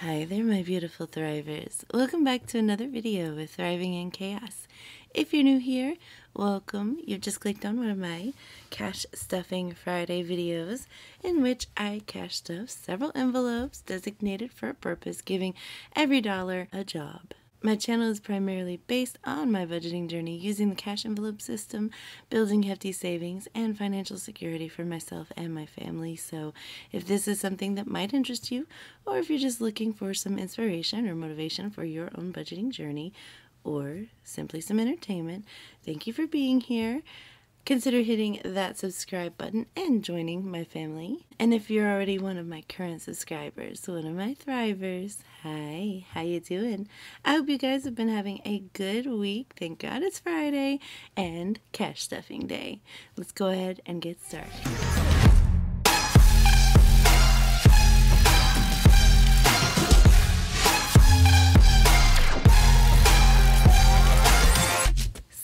Hi there, my beautiful thrivers. Welcome back to another video with Thriving in Chaos. If you're new here, welcome. You've just clicked on one of my Cash Stuffing Friday videos in which I cash stuff several envelopes designated for a purpose, giving every dollar a job. My channel is primarily based on my budgeting journey using the cash envelope system, building hefty savings, and financial security for myself and my family. So if this is something that might interest you, or if you're just looking for some inspiration or motivation for your own budgeting journey, or simply some entertainment, thank you for being here. Consider hitting that subscribe button and joining my family. And if you're already one of my current subscribers, one of my thrivers, hi, how you doing? I hope you guys have been having a good week. Thank God it's Friday and cash stuffing day. Let's go ahead and get started.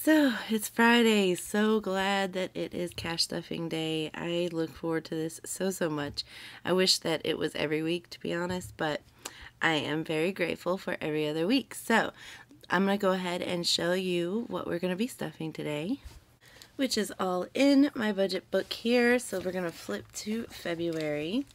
So, it's Friday. So glad that it is cash stuffing day. I look forward to this so much. I wish that it was every week, to be honest, but I am very grateful for every other week. So, I'm going to go ahead and show you what we're going to be stuffing today, which is all in my budget book here. So, we're going to flip to February.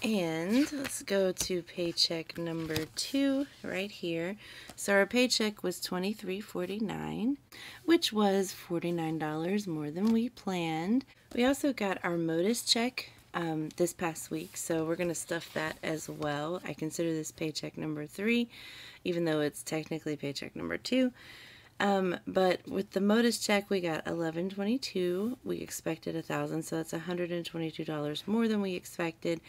And let's go to paycheck number 2 right here. So our paycheck was $23.49, which was $49 more than we planned. We also got our modus check this past week, so we're going to stuff that as well. I consider this paycheck number 3, even though it's technically paycheck number 2. But with the modus check, we got $11.22. We expected $1,000, so that's $122 more than we expected.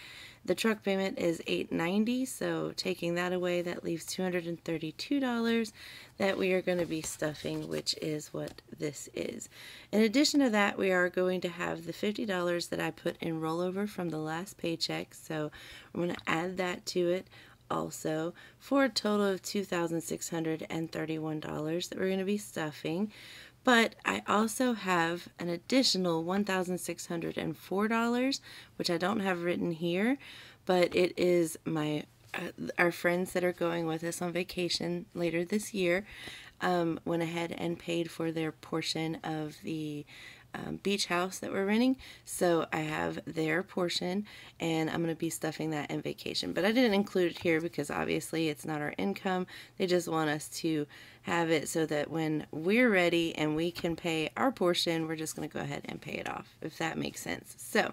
The truck payment is $890, so taking that away, that leaves $232 that we are going to be stuffing, which is what this is. In addition to that, we are going to have the $50 that I put in rollover from the last paycheck, so I'm going to add that to it also, for a total of $2,631 that we're going to be stuffing. But I also have an additional $1,604, which I don't have written here, but it is my our friends that are going with us on vacation later this year went ahead and paid for their portion of the beach house that we're renting. So I have their portion and I'm going to be stuffing that in vacation. But I didn't include it here because obviously it's not our income. They just want us to have it so that when we're ready and we can pay our portion, we're just going to go ahead and pay it off, if that makes sense. So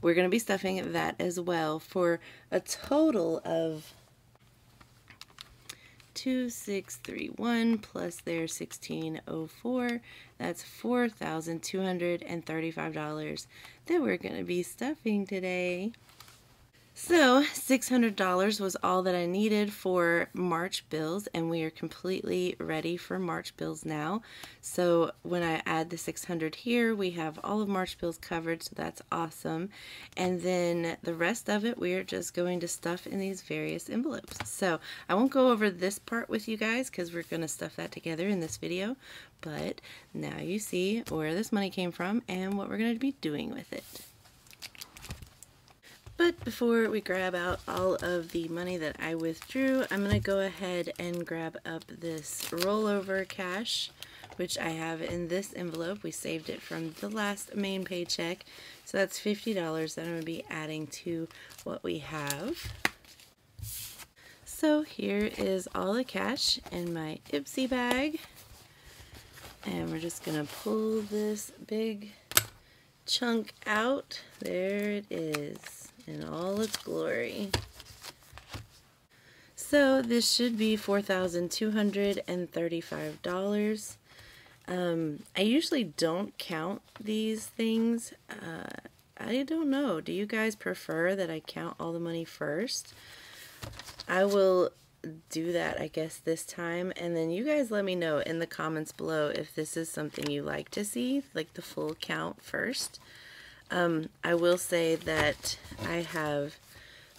we're going to be stuffing that as well for a total of $2,631 plus their $1,604. That's $4,235 that we're going to be stuffing today. So $600 was all that I needed for March bills, and we are completely ready for March bills now. So when I add the $600 here, we have all of March bills covered, so that's awesome. And then the rest of it, we are just going to stuff in these various envelopes. So I won't go over this part with you guys because we're going to stuff that together in this video, but now you see where this money came from and what we're going to be doing with it. But before we grab out all of the money that I withdrew, I'm going to go ahead and grab up this rollover cash, which I have in this envelope. We saved it from the last main paycheck. So that's $50 that I'm going to be adding to what we have. So here is all the cash in my Ipsy bag. And we're just going to pull this big chunk out. There it is in all its glory. So this should be $4,235. I usually don't count these things. I don't know. Do you guys prefer that I count all the money first? I will do that, I guess, this time, and then you guys let me know in the comments below if this is something you like to see, like the full count first. I will say that I have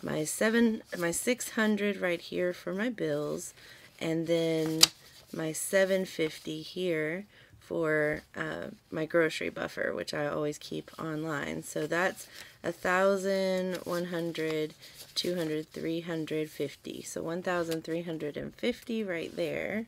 my 600 right here for my bills, and then my $750 here for my grocery buffer, which I always keep online. So that's 1,100, 200, 350. So 1,350 right there.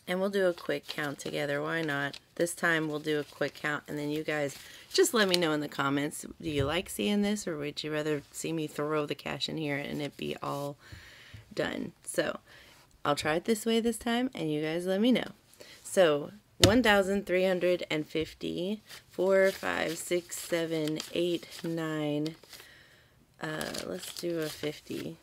And we'll do a quick count together. Why not? This time we'll do a quick count, and then you guys just let me know in the comments. Do you like seeing this, or would you rather see me throw the cash in here and it be all done? So I'll try it this way this time, and you guys let me know. So 1,350, 4, 5, 6, 7, 8, 9. Let's do a 50.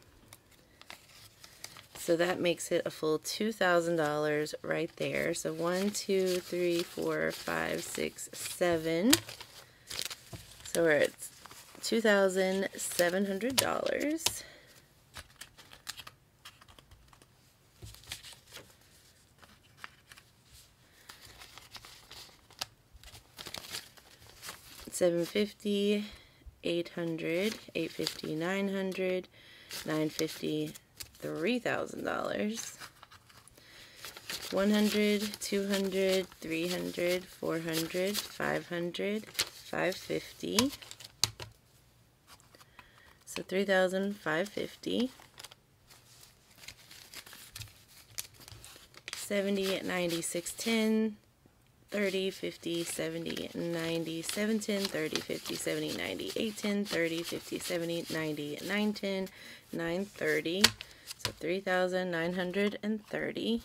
So that makes it a full $2,000 right there. So 1, 2, 3, 4, 5, 6, 7. So we're at $2,700. $750, $800, $850, $900, $950, $3,000, $100, $200, $300, $400, $500, $550. So $3,550. 70, 90, 610. 30, 50, 70, 90, 710, 30, 50, 70, 90, 810, 30, 50, 70, 90, 910, 930. So 3,930.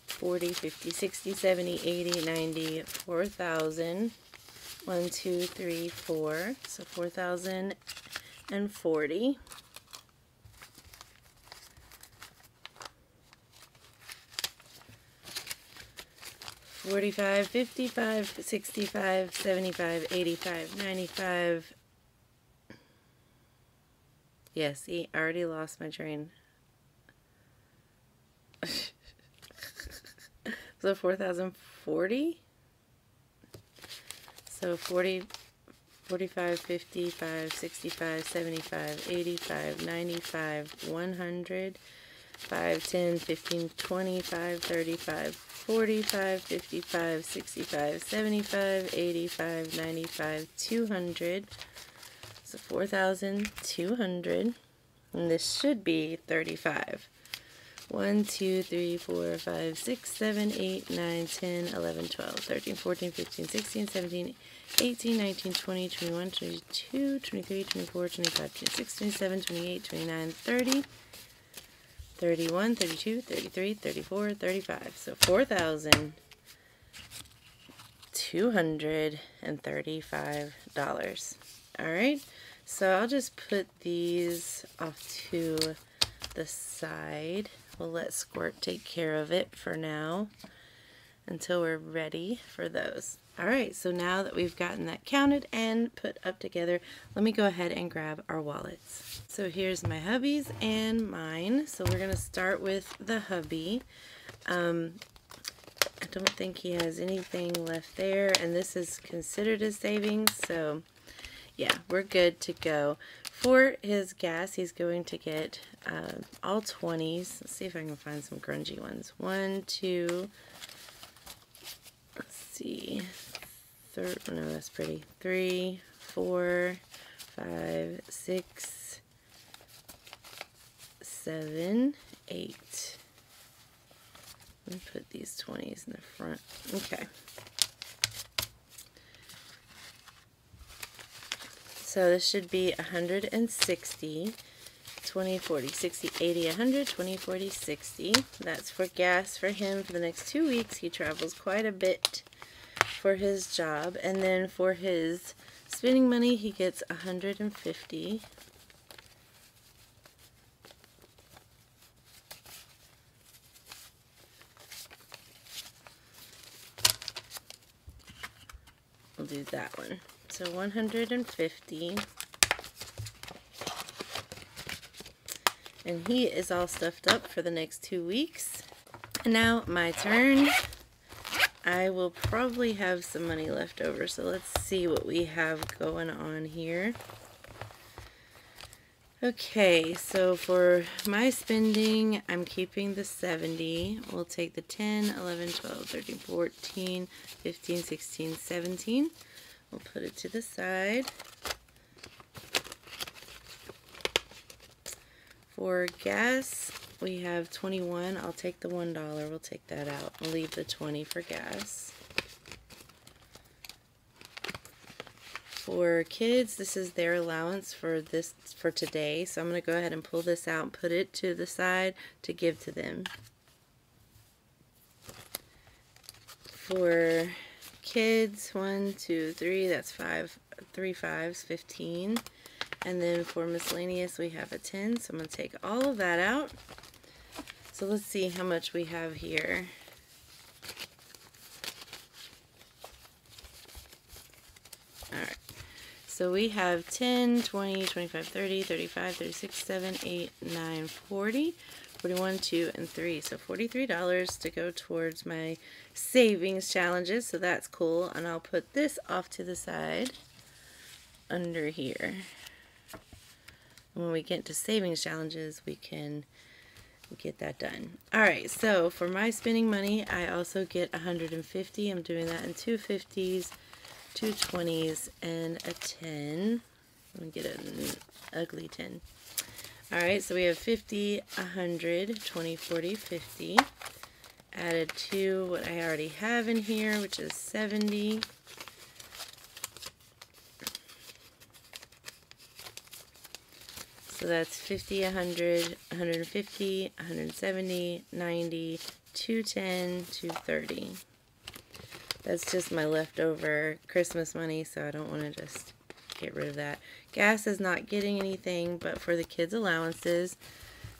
40, 50, 60, 70, 80, 90, 4,000. 1, 2, 3, 4. So 4,040. 45, 55, 65, 75, 85, 95. Yes, see, I already lost my train. So 4,040. So 40, 45, 55, 65, 75, 85, 95, 100. 5, 10, 15, 25, 35, 45, 55, 65, 75, 85, 95, 200. So 4,200. And this should be 35. 1, 2, 3, 4, 5, 6, 7, 8, 9, 10, 11, 12, 13, 14, 15, 16, 17, 18, 19, 20, 21, 22, 23, 24, 25, 26, 27, 28, 29, 30. 31, 32, 33, 34, 35. So $4,235. Alright, so I'll just put these off to the side. We'll let Squirt take care of it for now until we're ready for those. Alright, so now that we've gotten that counted and put up together, let me go ahead and grab our wallets. So here's my hubby's and mine. So we're going to start with the hubby. I don't think he has anything left there, and this is considered a savings, so yeah, we're good to go. For his gas, he's going to get all 20s. Let's see if I can find some grungy ones. 1, 2, let's see, no, that's pretty. 3, 4, 5, 6, 7, 8. Let me put these 20s in the front. Okay. So this should be 160. 20, 40, 60, 80, 100, 20, 40, 60. That's for gas for him for the next 2 weeks. He travels quite a bit for his job. And then for his spending money, he gets 150. We'll do that one. So 150. And he is all stuffed up for the next 2 weeks. And now my turn. I will probably have some money left over, so let's see what we have going on here. Okay, so for my spending, I'm keeping the 70. We'll take the 10, 11, 12, 13, 14, 15, 16, 17. We'll put it to the side. For gas, we have 21. I'll take the $1. We'll take that out. I'll leave the 20 for gas. For kids, this is their allowance for today. So I'm going to go ahead and pull this out and put it to the side to give to them. For kids, 1, 2, 3, that's 5, 3 5s, 15. And then for miscellaneous, we have a 10. So I'm going to take all of that out. So let's see how much we have here. Alright. So we have 10, 20, 25, 30, 35, 36, 7, 8, 9, 40, 41, 2, and 3. So $43 to go towards my savings challenges. So that's cool. And I'll put this off to the side under here. When we get to savings challenges, we can get that done. Alright, so for my spending money, I also get 150. I'm doing that in 2 50s, 2 20s, and a 10. Let me get an ugly 10. Alright, so we have 50, 100, 20, 40, 50. Added to what I already have in here, which is 70. So that's 50, 100, 150, 170, 90, 210, 230. That's just my leftover Christmas money, so I don't want to just get rid of that. Gas is not getting anything, but for the kids' allowances,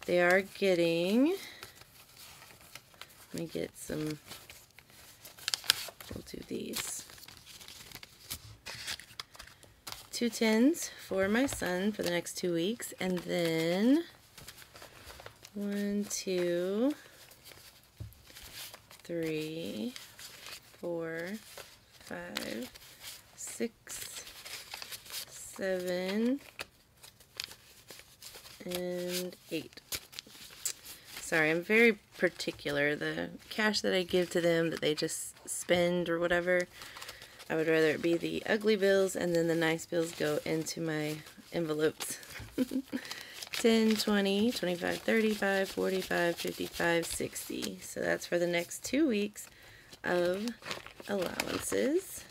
they are getting, let me get some, we'll do these. 2 10s for my son for the next 2 weeks, and then 1, 2, 3, 4, 5, 6, 7, and 8. Sorry, I'm very particular. The cash that I give to them that they just spend or whatever, I would rather it be the ugly bills and then the nice bills go into my envelopes. 10, 20, 25, 35, 45, 55, 60. So that's for the next 2 weeks of allowances.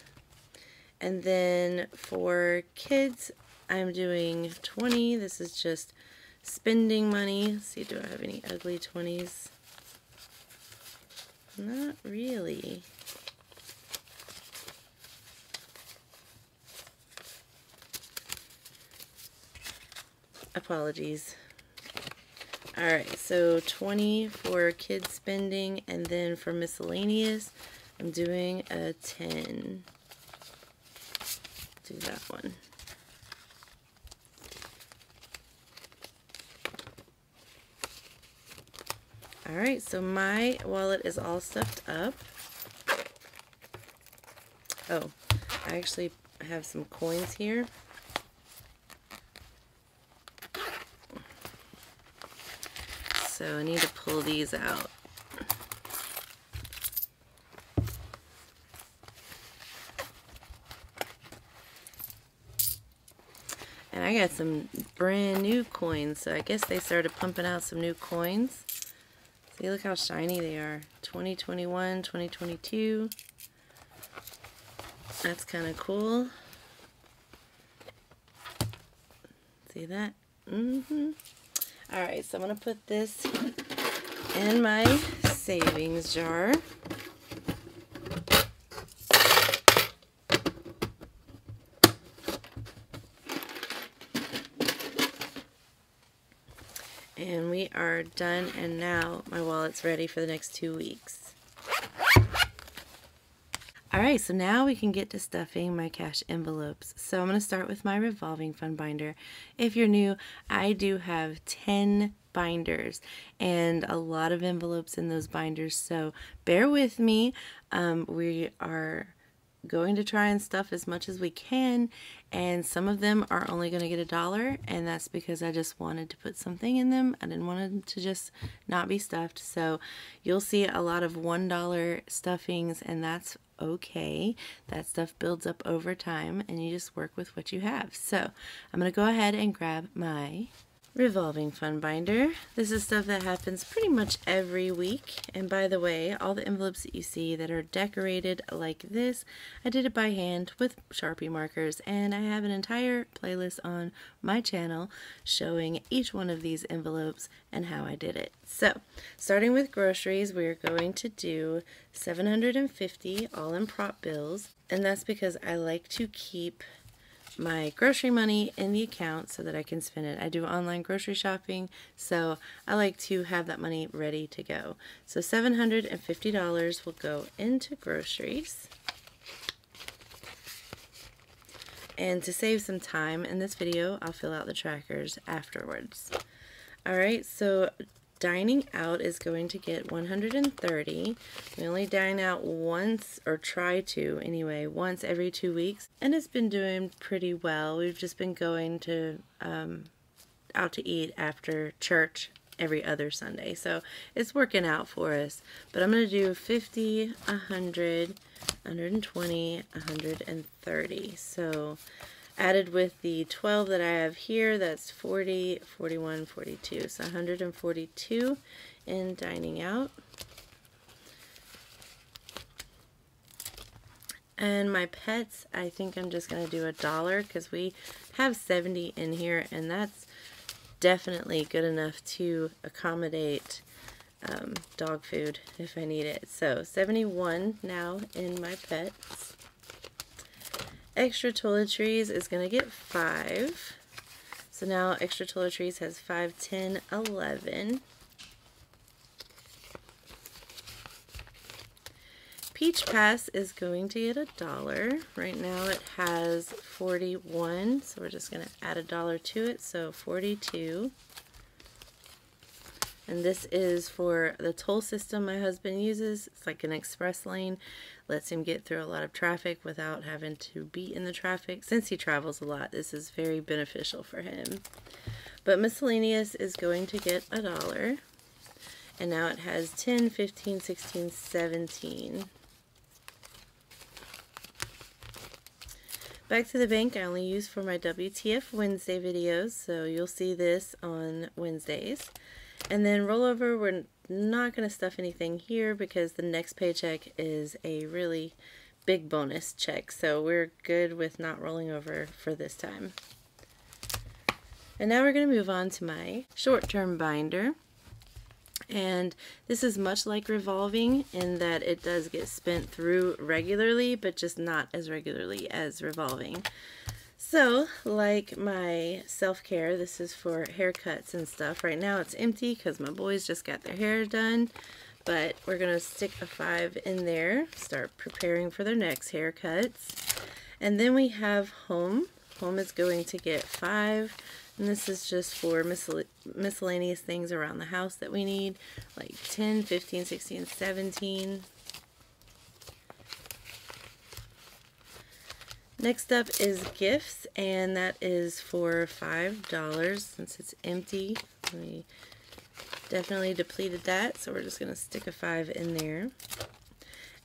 And then for kids, I'm doing 20. This is just spending money. Let's see, do I have any ugly 20s? Not really. Apologies. Alright, so 20 for kids spending, and then for miscellaneous, I'm doing a 10. Do that one. Alright, so my wallet is all stuffed up. Oh, I actually have some coins here. So I need to pull these out. And I got some brand new coins, so I guess they started pumping out some new coins. See, look how shiny they are. 2021, 2022. That's kind of cool. See that? Alright, so I'm going to put this in my savings jar. And we are done, and now my wallet's ready for the next 2 weeks. Alright, so now we can get to stuffing my cash envelopes. So I'm going to start with my revolving fund binder. If you're new, I do have 10 binders and a lot of envelopes in those binders, so bear with me. We are going to try and stuff as much as we can, and some of them are only going to get $1, and that's because I just wanted to put something in them. I didn't want them to just not be stuffed. So you'll see a lot of $1 stuffings, and that's okay. That stuff builds up over time, and you just work with what you have. So I'm going to go ahead and grab my revolving fund binder. This is stuff that happens pretty much every week. And by the way, all the envelopes that you see that are decorated like this, I did it by hand with Sharpie markers, and I have an entire playlist on my channel showing each one of these envelopes and how I did it. So, starting with groceries, we're going to do 750 all in prop bills, and that's because I like to keep my grocery money in the account so that I can spend it. I do online grocery shopping, so I like to have that money ready to go. So $750 will go into groceries. And to save some time in this video, I'll fill out the trackers afterwards. Alright, so dining out is going to get $130. We only dine out once, or try to anyway, once every 2 weeks, and it's been doing pretty well. We've just been going to out to eat after church every other Sunday, so it's working out for us. But I'm going to do 50, 100, 120, 130. So added with the 12 that I have here, that's 40, 41, 42. So 142 in dining out. And my pets, I think I'm just going to do $1 because we have 70 in here, and that's definitely good enough to accommodate dog food if I need it. So 71 now in my pets. Extra toiletries is going to get 5. So now extra toiletries has 5, 10, 11. Peach Pass is going to get $1. Right now it has 41, so we're just going to add $1 to it, so 42. And this is for the toll system my husband uses. It's like an express lane. Lets him get through a lot of traffic without having to be in the traffic. Since he travels a lot, this is very beneficial for him. But miscellaneous is going to get $1. And now it has 10, 15, 16, 17. Back to the bank I only use for my WTF Wednesday videos, so you'll see this on Wednesdays. And then rollover, we're not going to stuff anything here because the next paycheck is a really big bonus check, so we're good with not rolling over for this time. And now we're going to move on to my short-term binder. And this is much like revolving in that it does get spent through regularly, but just not as regularly as revolving. So, like my self-care, this is for haircuts and stuff. Right now it's empty because my boys just got their hair done, but we're going to stick a 5 in there, start preparing for their next haircuts. And then we have home. Home is going to get 5, and this is just for miscellaneous things around the house that we need, like 10, 15, 16, 17. Next up is gifts, and that is for $5 since it's empty. We definitely depleted that, so we're just going to stick a 5 in there.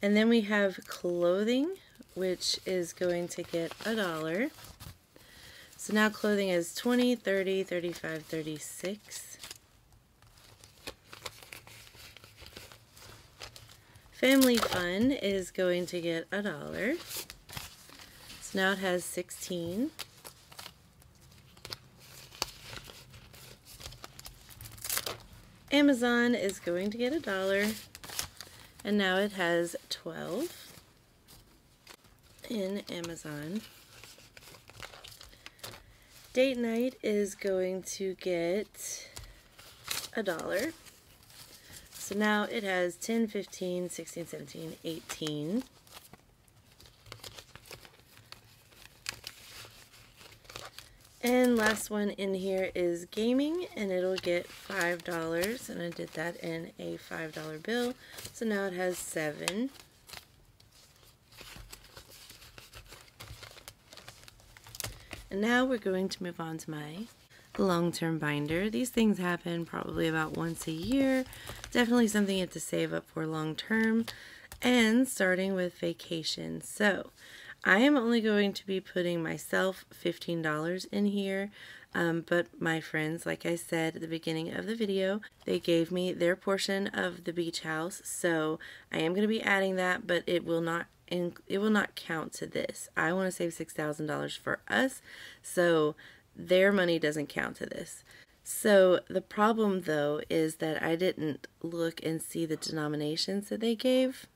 And then we have clothing, which is going to get $1. So now clothing is 20, 30, 35, 36. Family fun is going to get $1. So now it has 16. Amazon is going to get $1. And now it has 12 in Amazon. Date night is going to get $1. So now it has 10, 15, 16, 17, 18. And last one in here is gaming, and it'll get $5, and I did that in a $5 bill, so now it has 7. And now we're going to move on to my long-term binder. These things happen probably about once a year. Definitely something you have to save up for long-term. And starting with vacation. So I am only going to be putting myself $15 in here. But my friends, like I said at the beginning of the video, they gave me their portion of the beach house. So I am going to be adding that, but it will not count to this. I want to save $6,000 for us, so their money doesn't count to this. So the problem though is that I didn't look and see the denominations that they gave.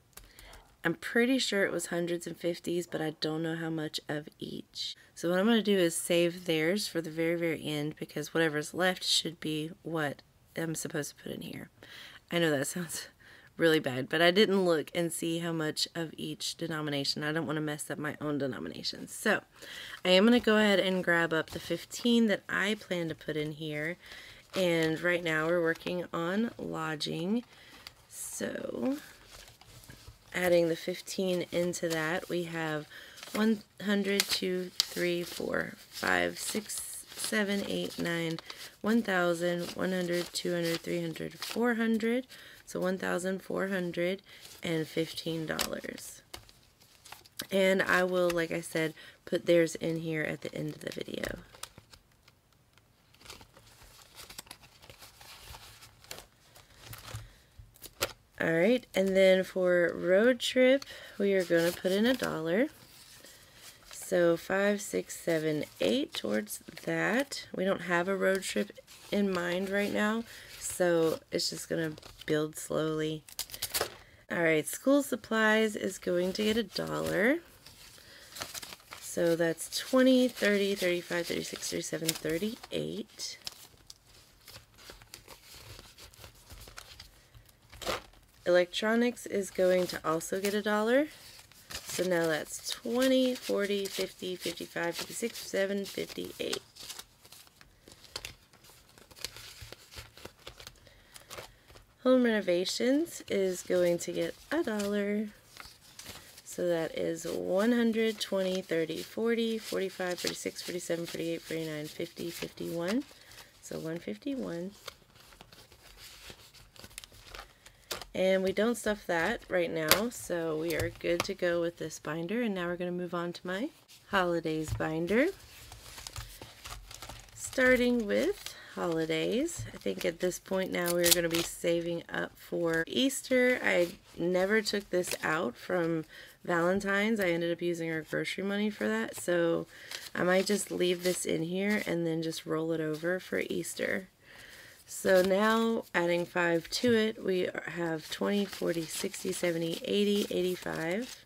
I'm pretty sure it was hundreds and fifties, but I don't know how much of each. So what I'm going to do is save theirs for the very, very end, because whatever's left should be what I'm supposed to put in here. I know that sounds really bad, but I didn't look and see how much of each denomination. I don't want to mess up my own denominations. So I am going to go ahead and grab up the 15 that I plan to put in here. And right now we're working on lodging. So adding the 15 into that, we have 100, 2, 3, 4, 5, 6, 7, 8, 9, 1,000, 100, 200, 300, 400. So $1,415. And I will, like I said, put theirs in here at the end of the video. Alright, and then for road trip, we are going to put in $1. So 5, 6, 7, 8 towards that. We don't have a road trip in mind right now, so it's just going to build slowly. Alright, school supplies is going to get $1. So that's 20, 30, 35, 36, 37, 38. Electronics is going to also get $1. So now that's 20, 40, 50, 55, 56, 57, 58. Home renovations is going to get $1. So that is 100, 20, 30, 40, 45, 46, 47, 48, 49, 50, 51. So 151. And we don't stuff that right now, so we are good to go with this binder. And now we're going to move on to my holidays binder. Starting with holidays. I think at this point now we're going to be saving up for Easter. I never took this out from Valentine's. I ended up using our grocery money for that, so I might just leave this in here and then just roll it over for Easter. So now adding 5 to it, we have 20, 40, 60, 70, 80, 85.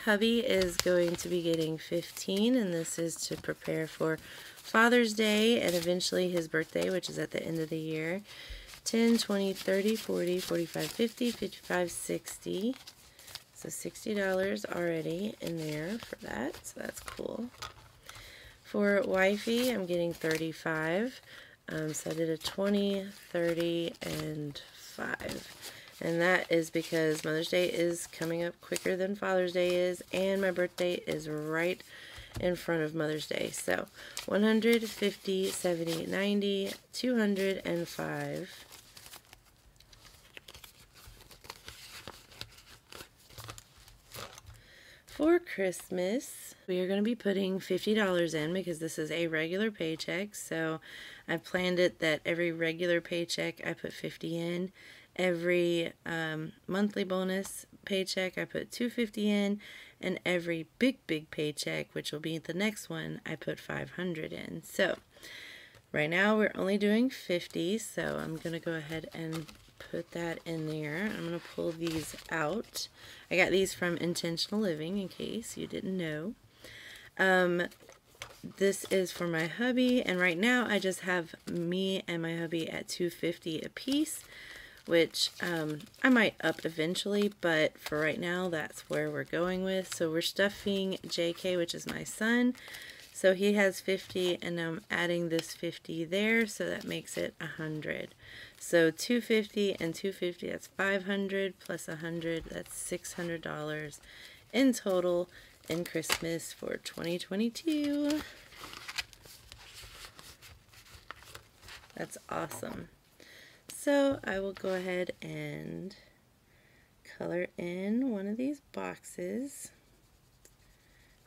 Hubby is going to be getting 15, and this is to prepare for Father's Day and eventually his birthday, which is at the end of the year. 10, 20, 30, 40, 45, 50, 55, 60. So $60 already in there for that, so that's cool. For wifey, I'm getting 35. So I did a 20, 30, and 5. And that is because Mother's Day is coming up quicker than Father's Day is, and my birthday is right in front of Mother's Day. So 150, 70, 90, 205. For Christmas, we are going to be putting $50 in because this is a regular paycheck. So I planned it that every regular paycheck I put 50 in. Every monthly bonus paycheck I put $250 in, and every big paycheck, which will be the next one, I put $500 in. So right now we're only doing 50, so I'm going to go ahead and put that in there. I'm going to pull these out. I got these from Intentional Living, in case you didn't know. This is for my hubby, and right now I just have me and my hubby at $250 a piece, which I might up eventually, but for right now that's where we're going with. So we're stuffing JK, which is my son. So he has 50, and now I'm adding this 50 there, so that makes it 100. So 250 and 250, that's 500 plus 100, that's $600 in total in Christmas for 2022. That's awesome. So I will go ahead and color in one of these boxes.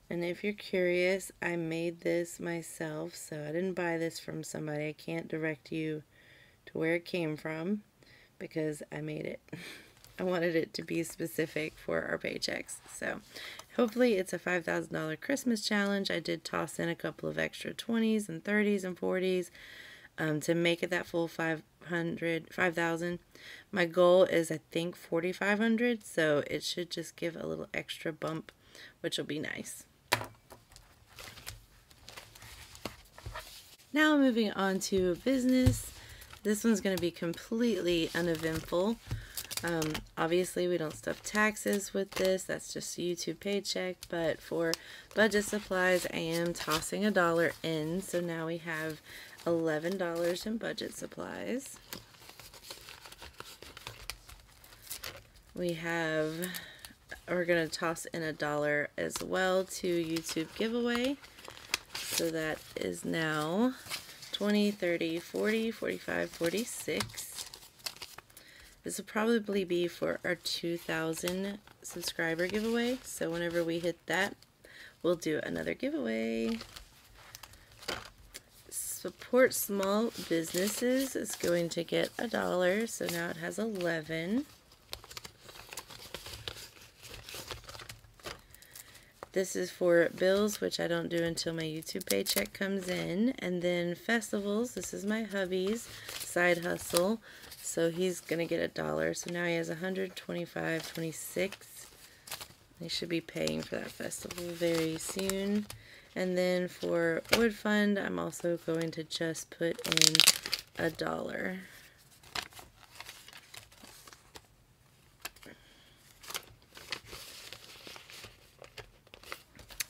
And if you're curious, I made this myself, so I didn't buy this from somebody. I can't direct you to where it came from because I made it. I wanted it to be specific for our paychecks. So hopefully it's a $5,000 Christmas challenge. I did toss in a couple of extra 20s and 30s and 40s to make it that full 5,000. My goal is, I think, 4,500, so it should just give a little extra bump, which will be nice. Now moving on to business. This one's going to be completely uneventful. Obviously we don't stuff taxes with this, that's just a YouTube paycheck, but for budget supplies I am tossing $1 in, so now we have $11 in budget supplies. We're going to toss in $1 as well to YouTube giveaway. So that is now 20, 30, 40, 45, 46. This will probably be for our 2,000 subscriber giveaway. So whenever we hit that, we'll do another giveaway. Support small businesses is going to get $1. So now it has 11. This is for bills, which I don't do until my YouTube paycheck comes in. And then festivals, this is my hubby's side hustle. So he's going to get $1. So now he has 125, 26. He should be paying for that festival very soon. And then for Wood Fund, I'm also going to just put in $1.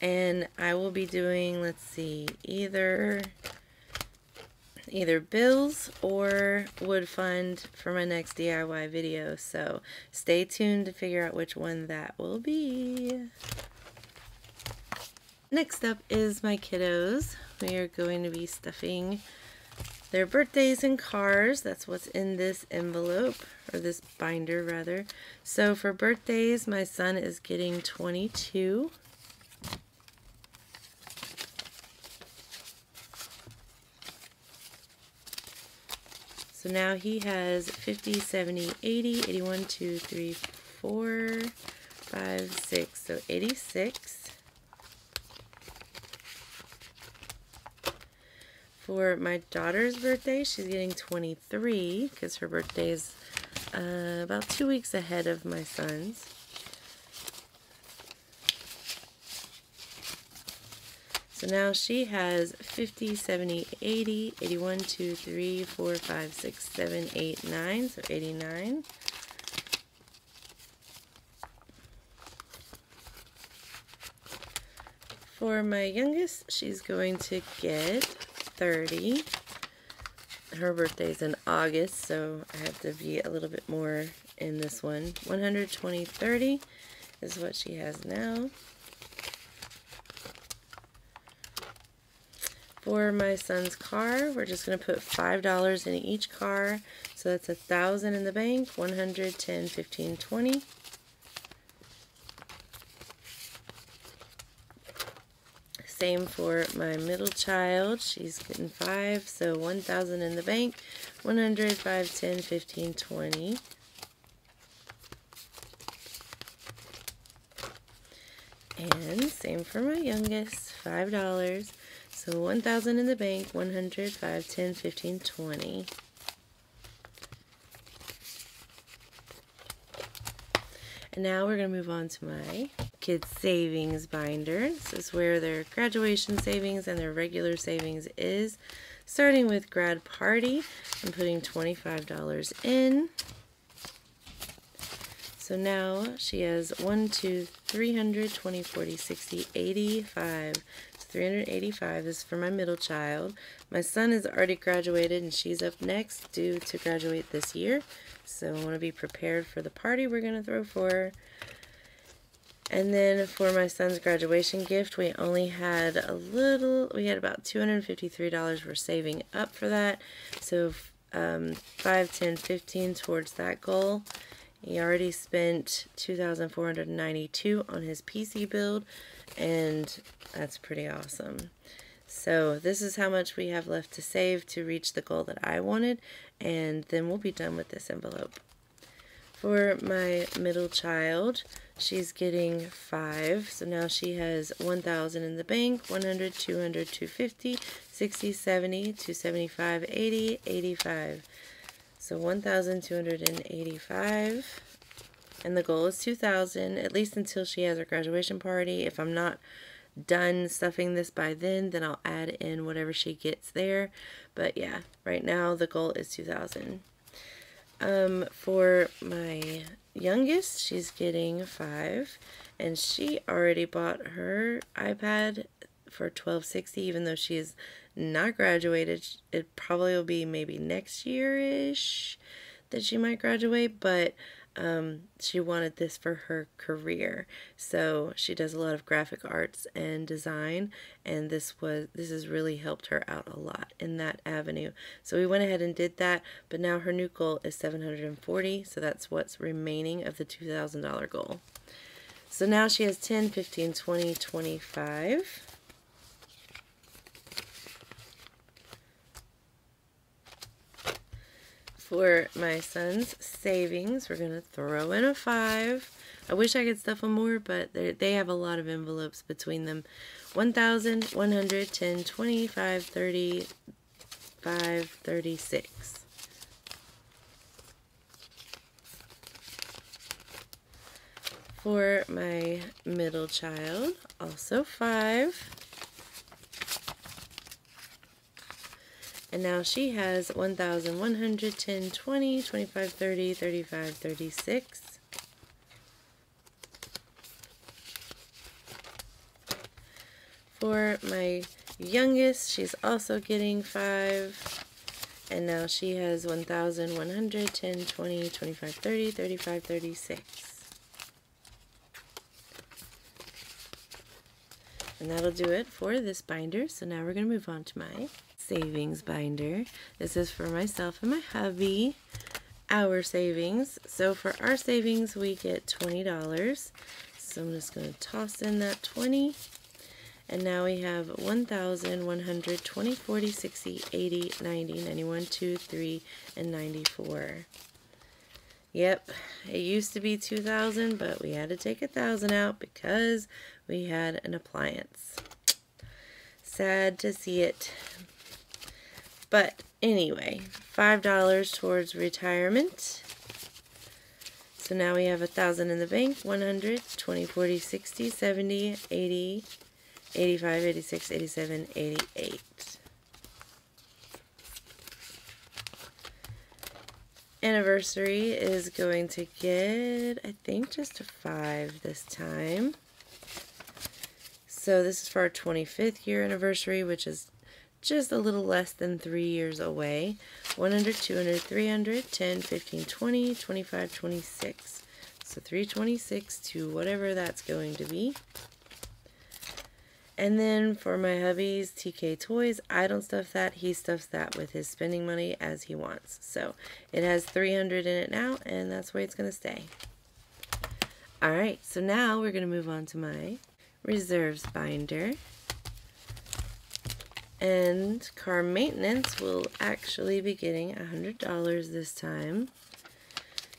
And I will be doing, let's see, either bills or Wood Fund for my next DIY video. So stay tuned to figure out which one that will be. Next up is my kiddos. We are going to be stuffing their birthdays in cars. That's what's in this envelope, or this binder rather. So for birthdays, my son is getting 22. So now he has 50, 70, 80, 81, 2, 3, 4, 5, 6. So 86. For my daughter's birthday, she's getting 23 because her birthday is about 2 weeks ahead of my son's. So now she has 50, 70, 80, 81, 2, 3, 4, 5, 6, 7, 8, 9, so 89. For my youngest, she's going to get 30. Her birthday's in August, so I have to be a little bit more in this one. 120, 30 is what she has now. For my son's car, we're just going to put $5 in each car. So that's $1,000 in the bank, 100, 10, 15, 20. Same for my middle child. She's getting 5, so 1,000 in the bank, 100, 5, 10, 15, 20. And same for my youngest, $5. So 1,000 in the bank, 100, 5, 10, 15, 20. And now we're going to move on to my kids' savings binder. This is where their graduation savings and their regular savings is. Starting with grad party, I'm putting $25 in. So now she has 1, 2, 300, 20, 40, 60, 85. $385. This is for my middle child. My son has already graduated, and she's up next, due to graduate this year. So I want to be prepared for the party we're going to throw for her. And then for my son's graduation gift, we only had we had about $253 we're saving up for that. So 5, 10, 15 towards that goal. He already spent $2,492 on his PC build, and that's pretty awesome. So this is how much we have left to save to reach the goal that I wanted, and then we'll be done with this envelope. For my middle child, she's getting 5, so now she has 1,000 in the bank, 100, 200, 250, 60, 70, 275, 80, 85. So 1,285, and the goal is 2,000, at least until she has her graduation party. If I'm not done stuffing this by then I'll add in whatever she gets there. But yeah, right now the goal is 2,000. For my youngest, she's getting 5, and she already bought her iPad for $1,260, even though she is not graduated. It probably will be maybe next year-ish that she might graduate, but she wanted this for her career. So she does a lot of graphic arts and design, and this has really helped her out a lot in that avenue. So we went ahead and did that, but now her new goal is $740, so that's what's remaining of the $2,000 goal. So now she has 10, 15, 20, 25. For my son's savings, we're going to throw in a 5. I wish I could stuff them more, but they have a lot of envelopes between them. 1,000, 100, 10, 25, 30, 5, 36. For my middle child, also 5. And now she has 1,100, 10, 20, 25, 30, 35, 36. For my youngest, she's also getting 5. And now she has 1,100, 10, 20, 25, 30, 35, 36. And that'll do it for this binder. So now we're going to move on to my savings binder. This is for myself and my hubby, our savings. So for our savings, we get $20. So I'm just going to toss in that 20. And now we have 1,100, 20, 40, 60, 80, 90, 91, 2, 3, and 94. Yep, it used to be 2,000, but we had to take 1,000 out because we had an appliance. Sad to see it. But anyway, $5 towards retirement. So now we have 1,000 in the bank, 100, 20, 40, 60, 70, 80, 85, 86, 87, 88. Anniversary is going to get, I think, just a 5 this time. So this is for our 25th year anniversary, which is just a little less than 3 years away. 100, 200, 300, 10, 15, 20, 25, 26. So 326 to whatever that's going to be. And then for my hubby's TK Toys, I don't stuff that. He stuffs that with his spending money as he wants. So it has 300 in it now, and that's where it's going to stay. Alright, so now we're going to move on to my reserves binder. And car maintenance will actually be getting $100 this time.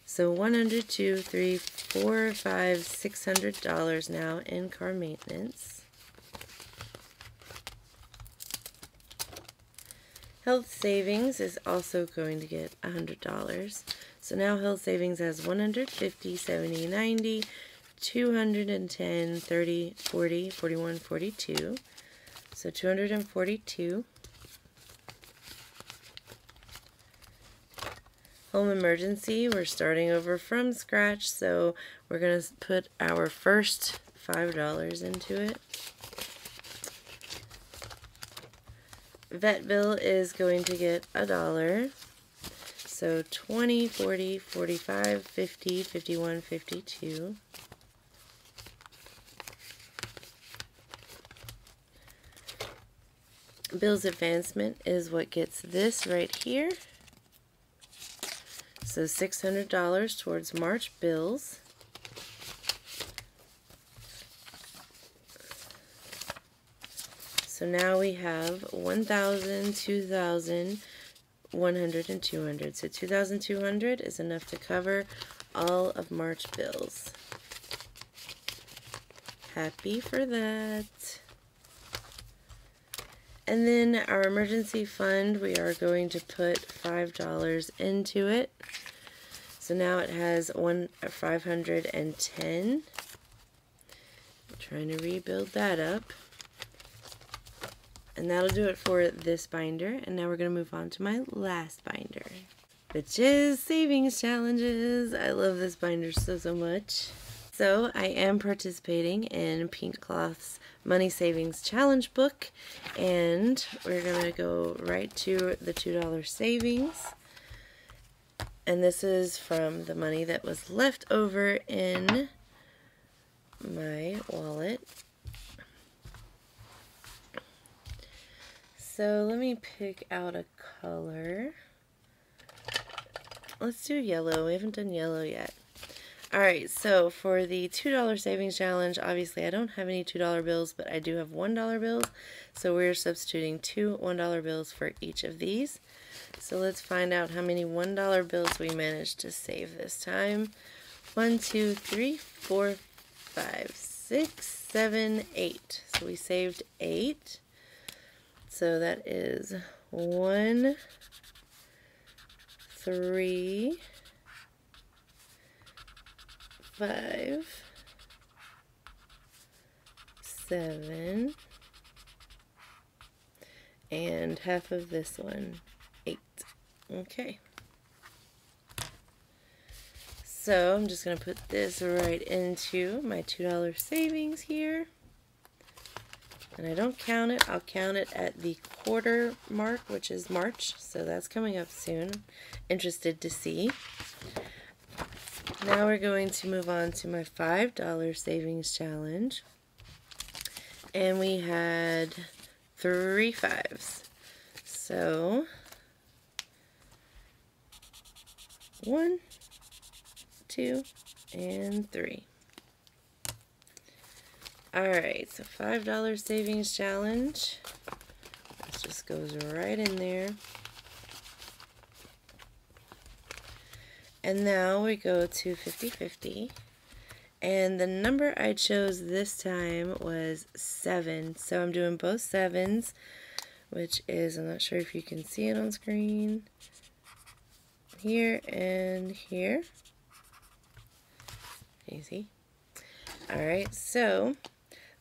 So 100, 2, 3, 4, 5, $600 now in car maintenance. Health savings is also going to get $100. So now health savings has 100, 50, 70, 90, 210, 30, 40, 41, 42. So 242. Home emergency, we're starting over from scratch, so we're going to put our first $5 into it. vet bill is going to get $1. So 20, 40, 45, 50, 51, 52. Bills advancement is what gets this right here. So $600 towards March bills. So now we have 1,000, 2,000, 100, and 200. So 2,200 is enough to cover all of March bills. Happy for that. And then our emergency fund, we are going to put $5 into it. So now it has 510. I'm trying to rebuild that up. And that'll do it for this binder. And now we're going to move on to my last binder, which is savings challenges. I love this binder so much. So I am participating in Pink Cloth's Money Savings Challenge book, and we're going to go right to the $2 savings. And this is from the money that was left over in my wallet. So let me pick out a color. Let's do yellow. We haven't done yellow yet. Alright, so for the $2 savings challenge, obviously I don't have any $2 bills, but I do have $1 bills. So we're substituting 2 $1 bills for each of these. So let's find out how many $1 bills we managed to save this time. 1, 2, 3, 4, 5, 6, 7, 8. So we saved 8. So that is 1, 3, 5, 7, and half of this one, 8. Okay. So I'm just going to put this right into my $2 savings here. And I don't count it. I'll count it at the quarter mark, which is March. So that's coming up soon. Interested to see. Now we're going to move on to my $5 savings challenge. And we had 3 5s. So 1, 2, and 3. Alright, so $5 savings challenge. This just goes right in there. And now we go to 50-50. And the number I chose this time was 7. So I'm doing both 7s, which is, I'm not sure if you can see it on screen, here and here. Can you see? Alright, so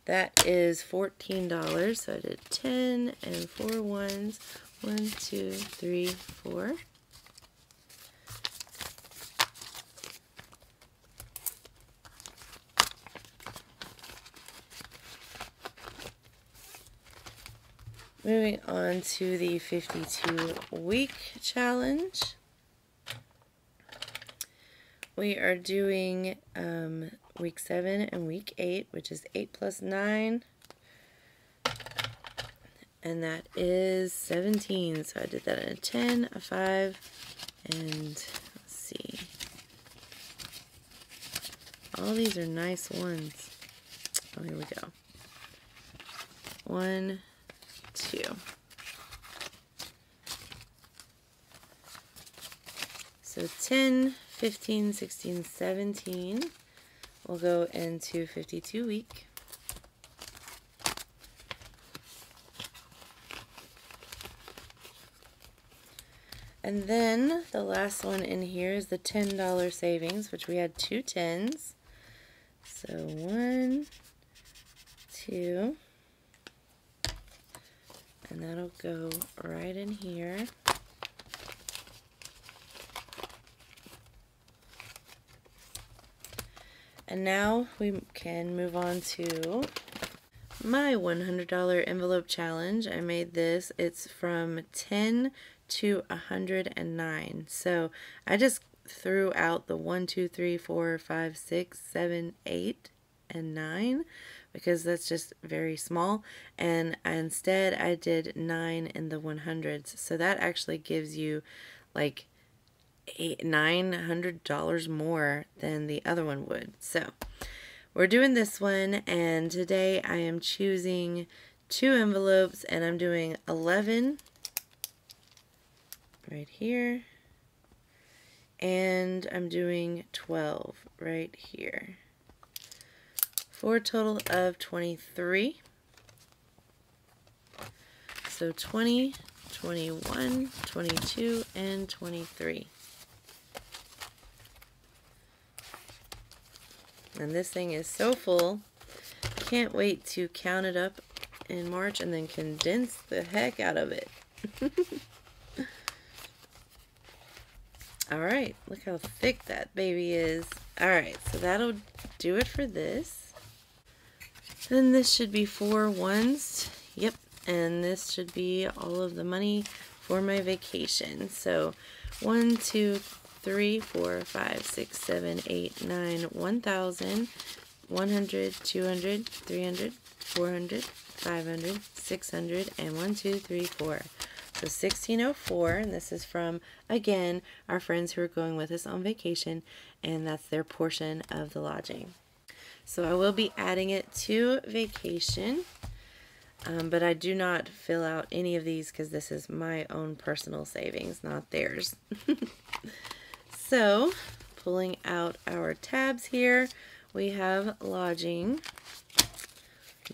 that is $14. So I did 10 and 4 1s. 1, 2, 3, 4. Moving on to the 52-week challenge. We are doing week 7 and week 8, which is 8 plus 9. And that is 17. So I did that in a 10, a 5, and let's see. All these are nice ones. Oh, here we go. 1, 2. So 10, 15, 16, 17 will go into 52 week. And then the last one in here is the $10 savings, which we had 2 10s. So 1, 2. And that'll go right in here. And now we can move on to my $100 envelope challenge. I made this. It's from 10 to 109. So I just threw out the 1, 2, 3, 4, 5, 6, 7, 8, and 9 because that's just very small. And instead I did 9 in the 100s. So that actually gives you like $900 more than the other one would. So we're doing this one, and today I am choosing 2 envelopes, and I'm doing 11 right here, and I'm doing 12 right here, for a total of 23. So 20, 21, 22, and 23. And this thing is so full. Can't wait to count it up in March and then condense the heck out of it. Alright, look how thick that baby is. Alright, so that'll do it for this. Then this should be 4 ones. Yep, and this should be all of the money for my vacation. So 1, 2, 3, 4, 5, 6, 7, 8, 9, 1,000, 100, 200, 300, 400, 500, 600, and 1, 2, 3, 4. So 1604, and this is from, again, our friends who are going with us on vacation, and that's their portion of the lodging. So I will be adding it to vacation, but I do not fill out any of these because this is my own personal savings, not theirs. So, pulling out our tabs here, we have lodging.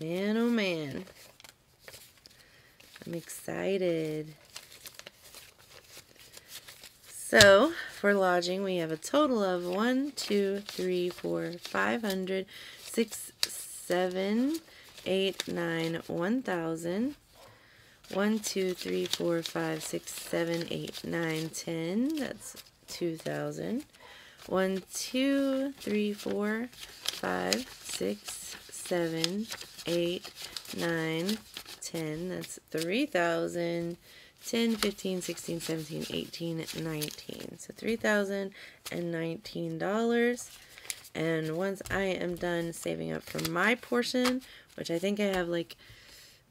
Man, oh man. I'm excited. So, for lodging, we have a total of 1, 2, 3, 4, 500, 6, 7, 8, 9, 1,000. 1, 2, 3, 4, 5, 6, 7, 8, 9, 10. That's 2,000. 1, 2, 3, 4, 5, 6, 7, 8, 9, 10. That's 3,000. 10, 15, 16, 17, 18, 19. So $3,019. And once I am done saving up for my portion, which I think I have like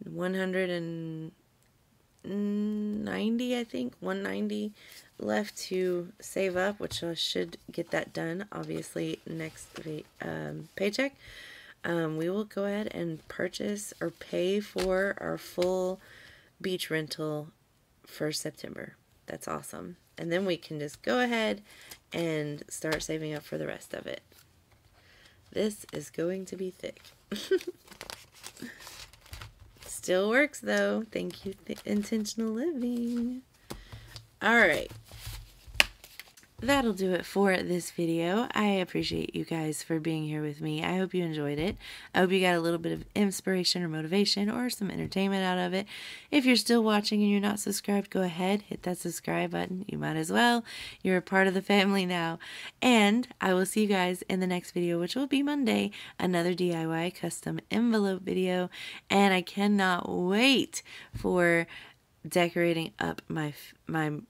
190, I think, 190 left to save up, which I should get that done, obviously, next paycheck. We will go ahead and purchase or pay for our full beach rental for September. That's awesome. And then we can just go ahead and start saving up for the rest of it. This is going to be thick. Still works though. Thank you, Intentional Living. Alright. That'll do it for this video. I appreciate you guys for being here with me. I hope you enjoyed it. I hope you got a little bit of inspiration or motivation or some entertainment out of it. If you're still watching and you're not subscribed, go ahead, hit that subscribe button. You might as well. You're a part of the family now. And I will see you guys in the next video, which will be Monday, another DIY custom envelope video. And I cannot wait for decorating up my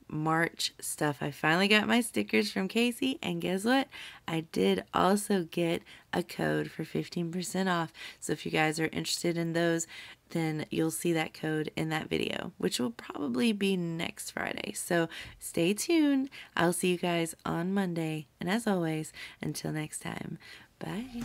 March stuff. I finally got my stickers from Kaycee, and guess what? I did also get a code for 15% off. So if you guys are interested in those, then you'll see that code in that video, which will probably be next Friday. So stay tuned. I'll see you guys on Monday. And as always, until next time, bye.